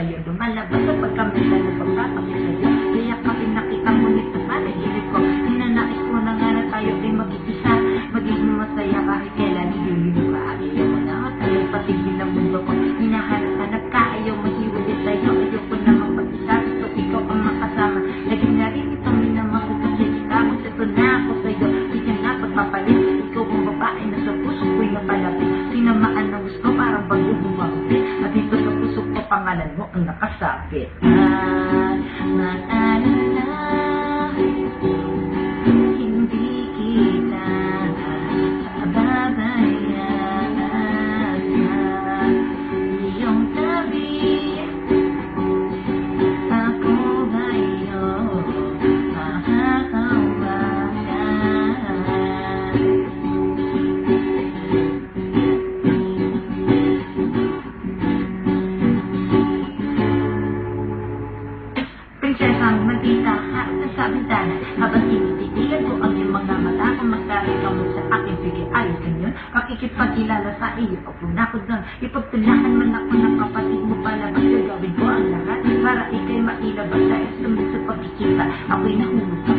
sa'yo. Lumalabas sa pagkamita na pagtatabi sa'yo. Kaya kapag nakita mo nito sa naisip ko, hinanais ko na nga na tayo ay mag-iisa. Magiging masaya kahit kailan hindi ka. Ayaw mo na tayo patigil ng mundo ko. Hinahanap-hanap ka, ayaw mahiwalay sa'yo. Ayaw ko na mag-isa, gusto ikaw ang makasama. Laging na rin ito minamang ko kasi ikamo. Ito na ako sa'yo, di ka na pagpapalit. Ikaw ang babae na sa puso ko'y napalapit. Sinamaan ng gusto parang bago bumabit. At dito sa puso ko pangalan mo ang nakasabit. Maalala, hindi kita babayaan sa iyong tabi. Ako ngayon makakawagan. Prinsesang magkita ka sa bintana. Habang tinititigan ko ang iyong mga mata. Kung magkakaroon mo sa akin, sige ayos ka yun. Pakikipagkilala sa iyo, ako na ko doon. Ipagtulahan man ako ng kapatid mo pala. Gagawin ko ang lahat para ikay mailabas sa estumit sa pagkikita. Ako'y nahulog sa